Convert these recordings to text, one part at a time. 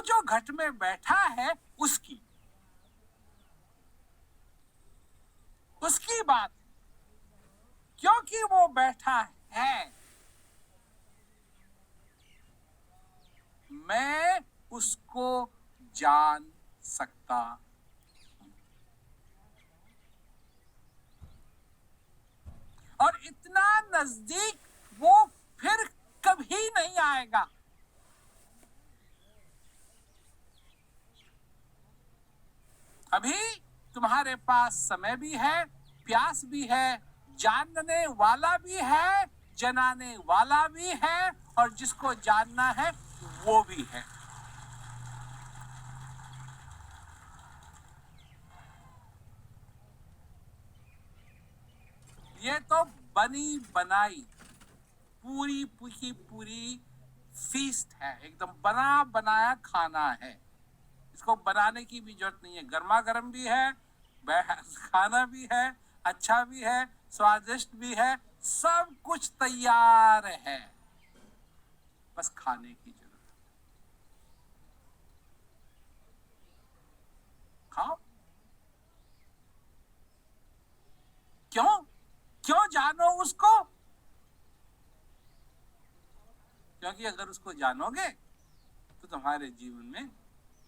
जो घट में बैठा है उसकी बात, क्योंकि वो बैठा है, मैं उसको जान सकता हूं। और इतना नजदीक वो फिर कभी नहीं आएगा। अभी तुम्हारे पास समय भी है, प्यास भी है, जानने वाला भी है, जनाने वाला भी है, और जिसको जानना है वो भी है। ये तो बनी बनाई पूरी की पूरी फीस्ट है, एकदम बना बनाया खाना है। इसको बनाने की भी जरूरत नहीं है, गर्मा गर्म भी है, खाना भी है, अच्छा भी है, स्वादिष्ट भी है, सब कुछ तैयार है, बस खाने की जरूरत है। खाओ। क्यों क्यों जानो उसको? क्योंकि अगर उसको जानोगे तो तुम्हारे जीवन में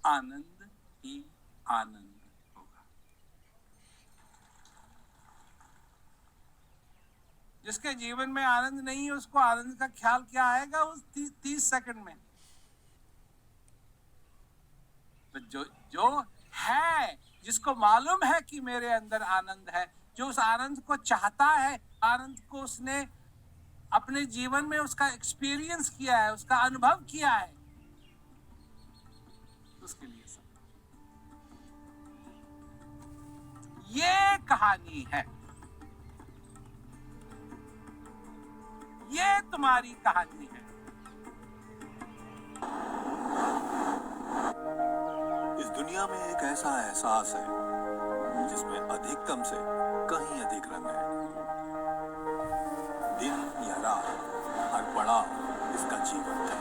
आनंद ही आनंद होगा। जिसके जीवन में आनंद नहीं है उसको आनंद का ख्याल क्या आएगा उस 30 सेकंड में? तो जो है, जिसको मालूम है कि मेरे अंदर आनंद है, जो उस आनंद को चाहता है, आनंद को उसने अपने जीवन में उसका एक्सपीरियंस किया है, उसका अनुभव किया है, उसके लिए सब ये कहानी है, ये तुम्हारी कहानी है। इस दुनिया में एक ऐसा एहसास है जिसमें अधिकतम से कहीं अधिक रंग है। दिन या रात, हर पड़ाव इसका जीवन है,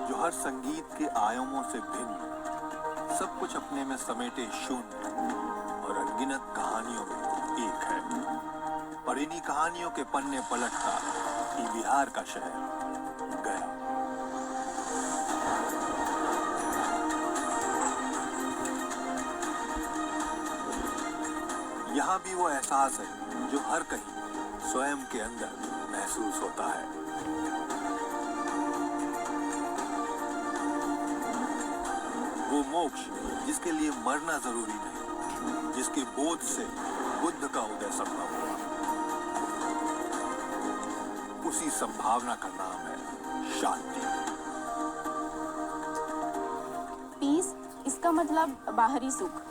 जो हर संगीत के आयामों से भिन्न, सब कुछ अपने में समेटे शून्य और अनगिनत कहानियों में एक है। और इन्हीं कहानियों के पन्ने पलटता ये बिहार का शहर गया। यहाँ भी वो एहसास है जो हर कहीं स्वयं के अंदर महसूस होता है। वो मोक्ष जिसके लिए मरना जरूरी नहीं, जिसके बोध से बुद्ध का उदय संभव हुआ, उसी संभावना का नाम है शांति। पीस, इसका मतलब बाहरी सुख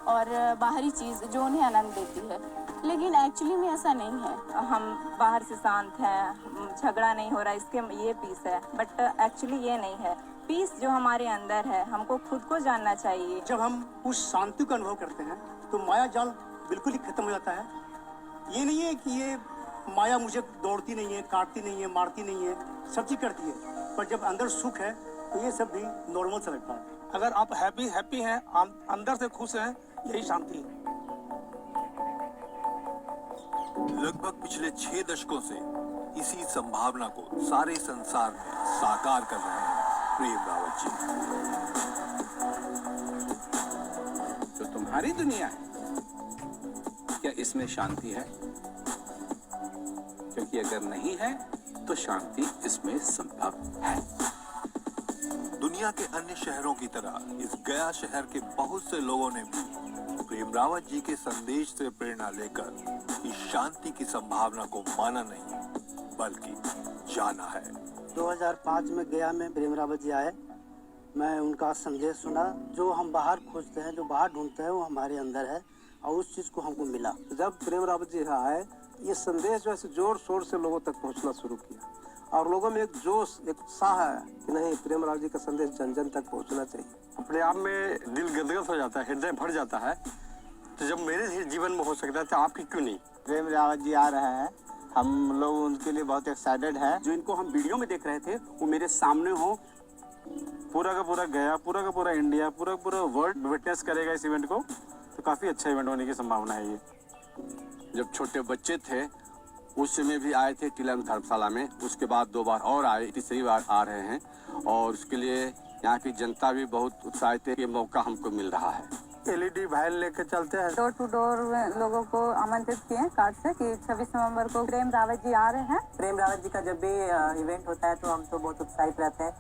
और बाहरी चीज जो उन्हें आनंद देती है, लेकिन एक्चुअली में ऐसा नहीं है। हम बाहर से शांत हैं, झगड़ा नहीं हो रहा, इसके ये पीस है, बट एक्चुअली ये नहीं है। पीस जो हमारे अंदर है, हमको खुद को जानना चाहिए। जब हम उस शांति का अनुभव करते हैं तो माया जाल बिल्कुल ही खत्म हो जाता है। ये नहीं है कि ये माया मुझे दौड़ती नहीं है, काटती नहीं है, मारती नहीं है, सब चीज करती है, पर जब अंदर सुख है तो ये सब भी नॉर्मल सा लगता है। अगर आप हैप्पी हैं, अंदर से खुश हैं, यही शांति है। लगभग पिछले 6 दशकों से इसी संभावना को सारे संसार में साकार कर रहे हैं प्रेम रावत जी। जो तुम्हारी दुनिया है, क्या इसमें शांति है? क्योंकि अगर नहीं है तो शांति इसमें संभव है। दुनिया के अन्य शहरों की तरह इस गया शहर के बहुत से लोगों ने भी प्रेम रावत जी के संदेश से प्रेरणा लेकर इस शांति की संभावना को माना नहीं बल्कि जाना है। 2005 में गया में प्रेम रावत जी आए, मैं उनका संदेश सुना। जो हम बाहर खोजते हैं, जो बाहर ढूंढते हैं, वो हमारे अंदर है, और उस चीज को हमको मिला। जब प्रेम रावत जी यहाँ आए, ये संदेश जो है जोर शोर से लोगों तक पहुँचना शुरू किया, और लोगों में एक जोश, एक उत्साह है कि नहीं, प्रेम रावत जी का संदेश जन जन तक पहुँचना चाहिए। अपने आप में दिल गदगद हो जाता है, हृदय भर जाता है। तो जब मेरे जीवन में हो सकता है तो आपकी क्यों नहीं? प्रेम रावत जी आ रहे हैं, हम लोग उनके लिए बहुत एक्साइटेड है। जो इनको हम वीडियो में देख रहे थे वो मेरे सामने हो। पूरा का पूरा गया, पूरा का पूरा इंडिया, पूरा का पूरा वर्ल्ड विटनेस करेगा इस इवेंट को, तो काफी अच्छा इवेंट होने की संभावना है ये। जब छोटे बच्चे थे उस समय भी आए थे टिलन धर्मशाला में, उसके बाद 2 बार और आए, तीसरी बार आ रहे हैं और उसके लिए यहाँ की जनता भी बहुत उत्साहित है। ये मौका हमको मिल रहा है। LED वायर लेके चलते हैं। डोर टू डोर लोगों को आमंत्रित किए कार्ड से कि 26 नवंबर को प्रेम रावत जी आ रहे हैं। प्रेम रावत जी का जब भी इवेंट होता है तो हम तो बहुत उत्साहित रहते हैं।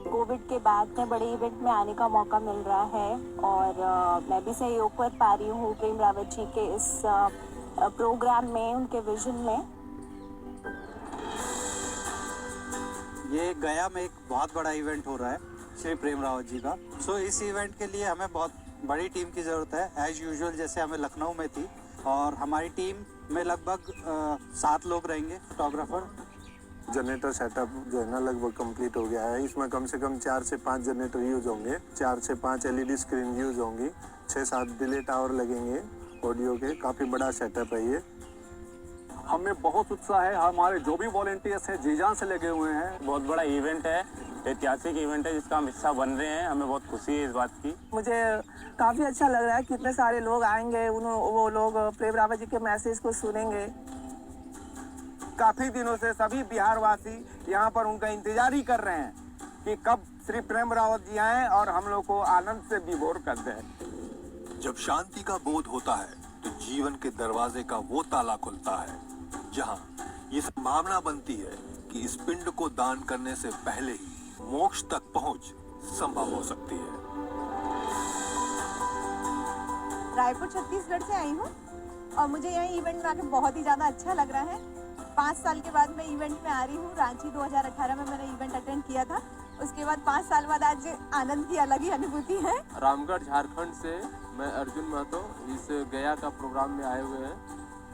कोविड के बाद में बड़े इवेंट में आने का मौका मिल रहा है और मैं भी सहयोग कर पा रही हूँ प्रेम रावत जी के इस प्रोग्राम में, उनके विजन में। ये गया में एक बहुत बड़ा इवेंट हो रहा है श्री प्रेम रावत जी का। सो इस इवेंट के लिए हमें बहुत बड़ी टीम की ज़रूरत है। एज यूजुअल जैसे हमें लखनऊ में थी, और हमारी टीम में लगभग 7 लोग रहेंगे फोटोग्राफर। जनरेटर सेटअप जो है ना लगभग कंप्लीट हो गया है। इसमें कम से कम 4 से 5 जनरेटर यूज होंगे, 4 से 5 LED स्क्रीन यूज होंगी, 6-7 डिले टावर लगेंगे ऑडियो के। काफ़ी बड़ा सेटअप है ये। हमें बहुत उत्साह है, हमारे जो भी वॉलेंटियर्स हैं जी जान से लगे हुए हैं। बहुत बड़ा इवेंट है, ऐतिहासिक इवेंट है जिसका हम हिस्सा बन रहे हैं। हमें बहुत खुशी है इस बात की। मुझे काफी अच्छा लग रहा है, कितने सारे लोग आएंगे, वो लोग प्रेम रावत जी के मैसेज को सुनेंगे। काफी दिनों से सभी बिहारवासी यहाँ पर उनका इंतजार ही कर रहे हैं कि कब श्री प्रेम रावत जी आएं और हम लोग को आनंद से विभोर कर दें। जब शांति का बोध होता है तो जीवन के दरवाजे का वो ताला खुलता है जहाँ ये संभावना बनती है कि इस पिंड को दान करने से पहले ही मोक्ष तक पहुँच संभव हो सकती है। रायपुर छत्तीसगढ़ से आई हूँ और मुझे यहाँ इवेंट में आके बहुत ही ज़्यादा अच्छा लग रहा है। 5 साल के बाद मैं इवेंट में आ रही हूँ। रांची 2018 में मैंने इवेंट अटेंड किया था, उसके बाद 5 साल बाद आज आनंद की अलग ही अनुभूति है। रामगढ़ झारखंड से मैं अर्जुन महतो इस गया का प्रोग्राम में आए हुए हैं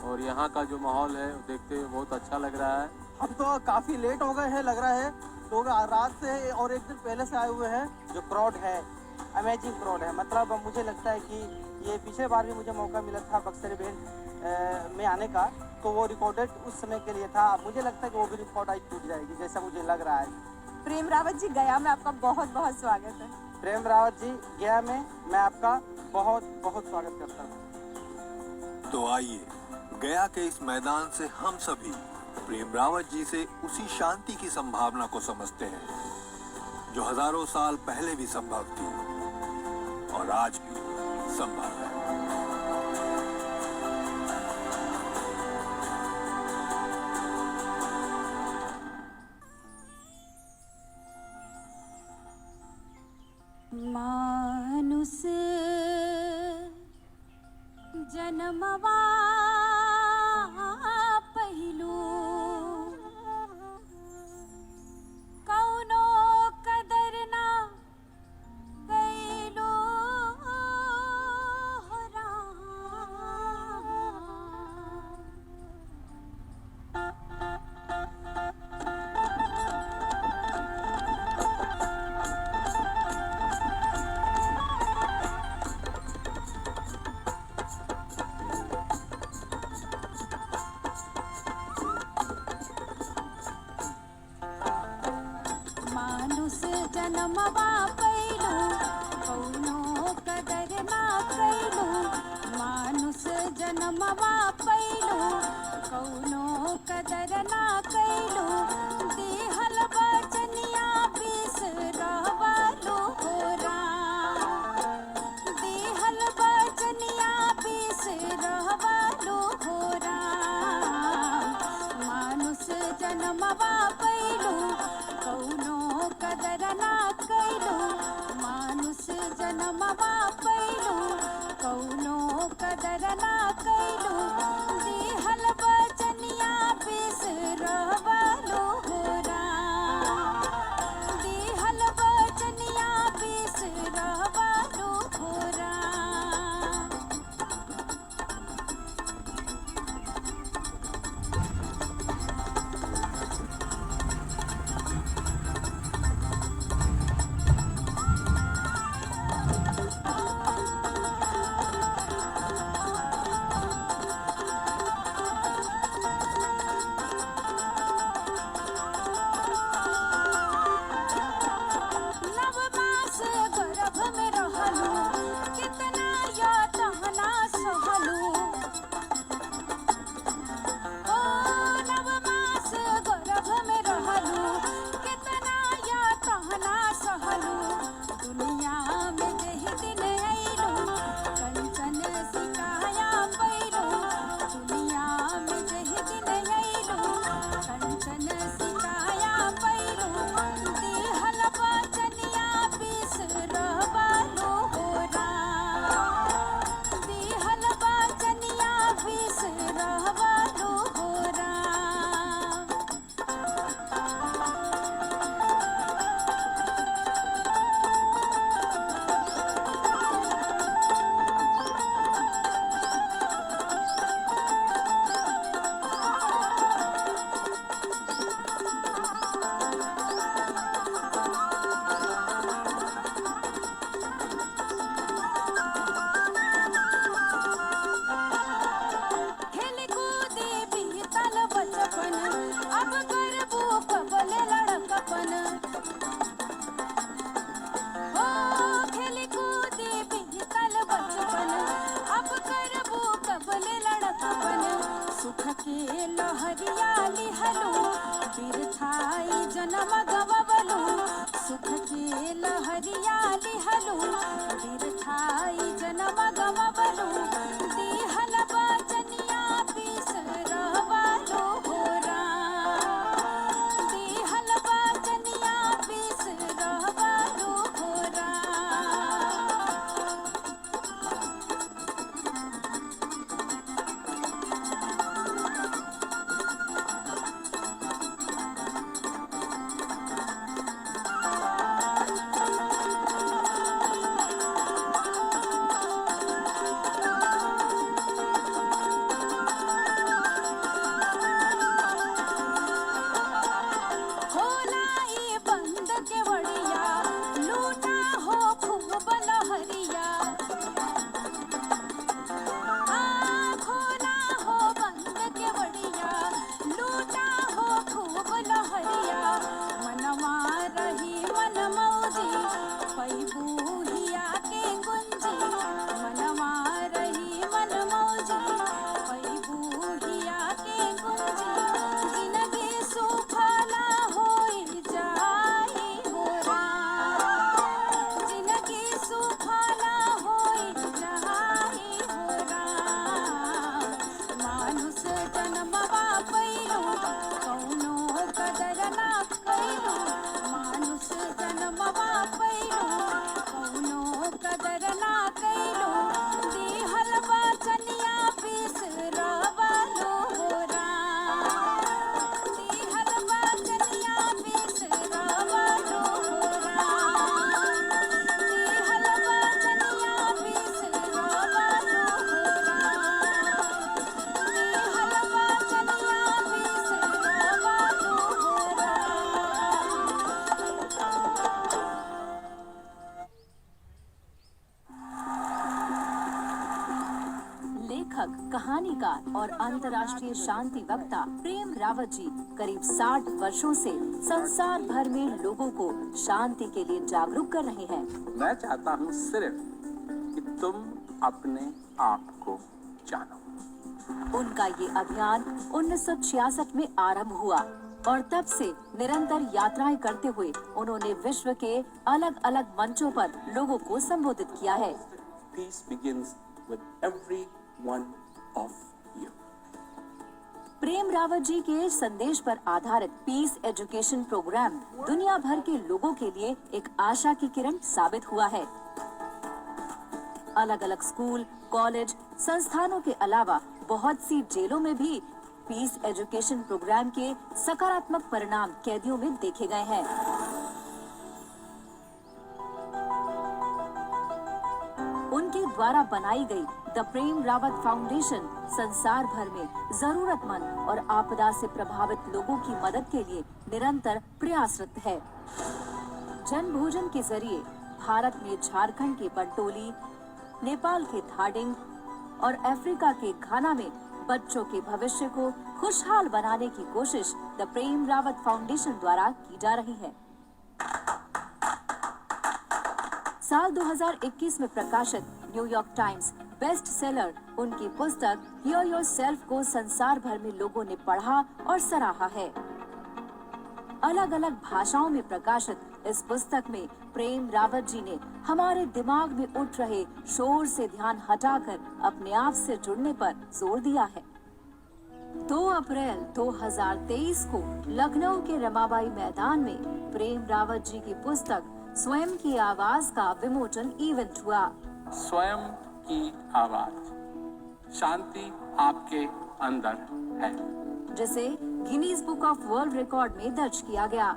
और यहाँ का जो माहौल है देखते हुए बहुत अच्छा लग रहा है। हम तो काफ़ी लेट हो गए हैं लग रहा है, लोग रात से और एक दिन पहले से आए हुए हैं। जो क्राउड है अमेजिंग क्राउड है। मतलब मुझे लगता है कि ये पिछले बार भी मुझे मौका मिला था बक्सर इवेंट में आने का, तो वो रिकॉर्डेड उस समय के लिए था। मुझे लगता है कि वो भी रिकॉर्ड आज टूट जाएगी जैसा मुझे लग रहा है। प्रेम रावत जी गया में आपका बहुत बहुत स्वागत है। प्रेम रावत जी गया में मैं आपका बहुत बहुत स्वागत करता हूँ। तो आइए गया के इस मैदान से हम सभी प्रेम रावत जी से उसी शांति की संभावना को समझते हैं जो हजारों साल पहले भी संभव थी और आज भी संभव है। मानुष जन्मवा पहिलू कौनो कदर ना कैलो मानुष जन्मवा पैलू कौनो कदर ना कैलू। मानुष जन्मवा पैलू कौनो कदर ना कैलू। दिहल बचनिया बिसरवालू होरा। दिहल बचनिया बिसरवालू होरा। मानुष जन्मवा पैलू कौनो कदर ना कैलू। मानुष जन्मवा पैलू कौनो कदर ना कैलू। दिहल बचनिया बिसरवालू होरा। दिहल बचनिया बिसरवालू होरा। बिरथाई जन्म गवबलु सुख के लहरिया लिहलु बिरथाई जन्म गवबलु दिहल बचनिया बिसरवलु होरा दिहल बचनिया बिसरवलु होरा लेखक, कहानीकार और अंतर्राष्ट्रीय शांति वक्ता प्रेम रावत जी करीब 60 वर्षों से संसार भर में लोगों को शांति के लिए जागरूक कर रहे हैं। मैं चाहता हूँ सिर्फ कि तुम अपने आप को जानो। उनका ये अभियान 1966 में आरंभ हुआ और तब से निरंतर यात्राएं करते हुए उन्होंने विश्व के अलग अलग मंचों पर लोगों को संबोधित किया है। Peace begins with every one of you. प्रेम रावत जी के संदेश पर आधारित पीस एजुकेशन प्रोग्राम दुनिया भर के लोगों के लिए एक आशा की किरण साबित हुआ है। अलग अलग स्कूल, कॉलेज, संस्थानों के अलावा बहुत सी जेलों में भी पीस एजुकेशन प्रोग्राम के सकारात्मक परिणाम कैदियों में देखे गए हैं। उनके द्वारा बनाई गई द प्रेम रावत फाउंडेशन संसार भर में जरूरतमंद और आपदा से प्रभावित लोगों की मदद के लिए निरंतर प्रयासरत है। जन भोजन के जरिए भारत में झारखंड के बंटोली, नेपाल के धाडिंग और अफ्रीका के घाना में बच्चों के भविष्य को खुशहाल बनाने की कोशिश द प्रेम रावत फाउंडेशन द्वारा की जा रही है। साल 2021 में प्रकाशित न्यूयॉर्क टाइम्स बेस्ट सेलर उनकी पुस्तक हियर योरसेल्फ को संसार भर में लोगों ने पढ़ा और सराहा है। अलग अलग भाषाओं में प्रकाशित इस पुस्तक में प्रेम रावत जी ने हमारे दिमाग में उठ रहे शोर से ध्यान हटाकर अपने आप से जुड़ने पर जोर दिया है। 2 अप्रैल 2023 को लखनऊ के रमाबाई मैदान में प्रेम रावत जी की पुस्तक स्वयं की आवाज का विमोचन इवेंट हुआ। स्वयं की आवाज, शांति आपके अंदर है, जिसे Guinness book of world record में दर्ज किया गया।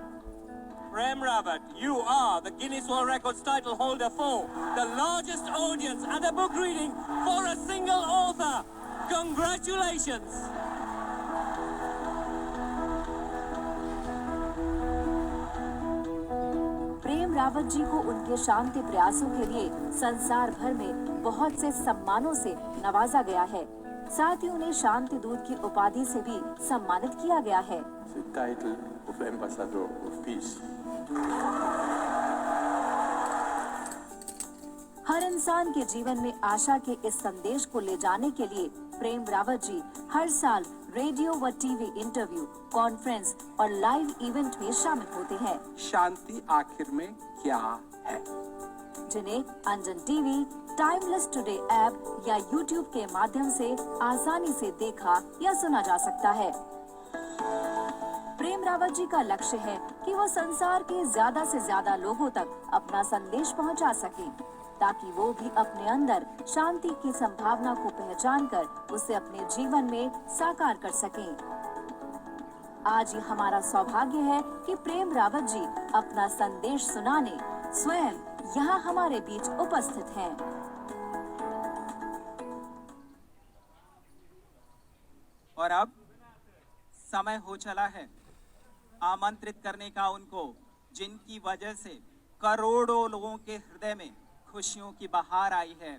Prem Rawat, you are the Guinness World Records title holder for the largest audience and a book reading for a single author. Congratulations! प्रेम रावत जी को उनके शांति प्रयासों के लिए संसार भर में बहुत से सम्मानों से नवाजा गया है। साथ ही उन्हें शांति दूत की उपाधि से भी सम्मानित किया गया है। The title of Ambassador of Peace. हर इंसान के जीवन में आशा के इस संदेश को ले जाने के लिए प्रेम रावत जी हर साल रेडियो व टीवी इंटरव्यू, कॉन्फ्रेंस और लाइव इवेंट में शामिल होते हैं, शांति आखिर में क्या है, जिन्हें अंजन टीवी, टाइमलेस टुडे ऐप या यूट्यूब के माध्यम से आसानी से देखा या सुना जा सकता है। प्रेम रावत जी का लक्ष्य है कि वो संसार के ज्यादा से ज्यादा लोगों तक अपना संदेश पहुंचा सकें, ताकि वो भी अपने अंदर शांति की संभावना को पहचान कर उसे अपने जीवन में साकार कर सकें। आज ये हमारा सौभाग्य है कि प्रेम रावत जी अपना संदेश सुनाने स्वयं यहाँ हमारे बीच उपस्थित हैं। और अब समय हो चला है आमंत्रित करने का उनको, जिनकी वजह से करोड़ों लोगों के हृदय में खुशियों की बहार आई है,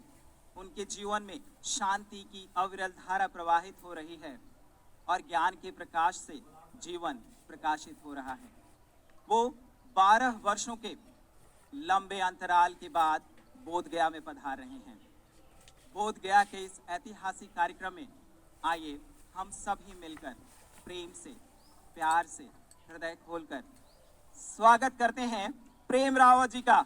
उनके जीवन में शांति की अविरल धारा प्रवाहित हो रही है और ज्ञान के प्रकाश से जीवन प्रकाशित हो रहा है। वो 12 वर्षों के लंबे अंतराल के बाद बोधगया में पधार रहे हैं। बोधगया के इस ऐतिहासिक कार्यक्रम में आइए हम सभी मिलकर प्रेम से, प्यार से, हृदय खोलकर स्वागत करते हैं प्रेम रावत जी का।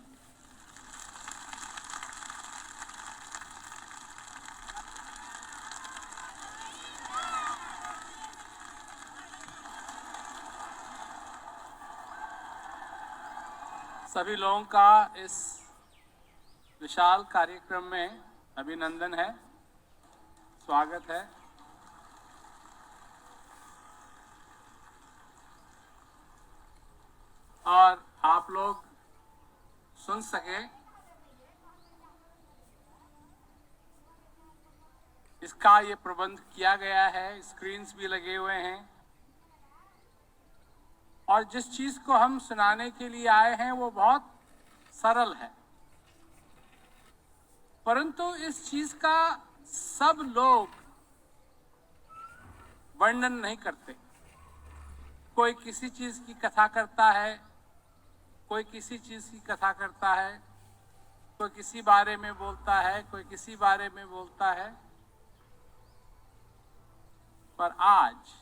सभी लोगों का इस विशाल कार्यक्रम में अभिनंदन है, स्वागत है। और आप लोग सुन सके इसका ये प्रबंध किया गया है, स्क्रीन्स भी लगे हुए हैं और जिस चीज को हम सुनाने के लिए आए हैं वो बहुत सरल है, परंतु इस चीज का सब लोग वर्णन नहीं करते। कोई किसी चीज की कथा करता है, कोई किसी चीज की कथा करता है, कोई किसी बारे में बोलता है, कोई किसी बारे में बोलता है, पर आज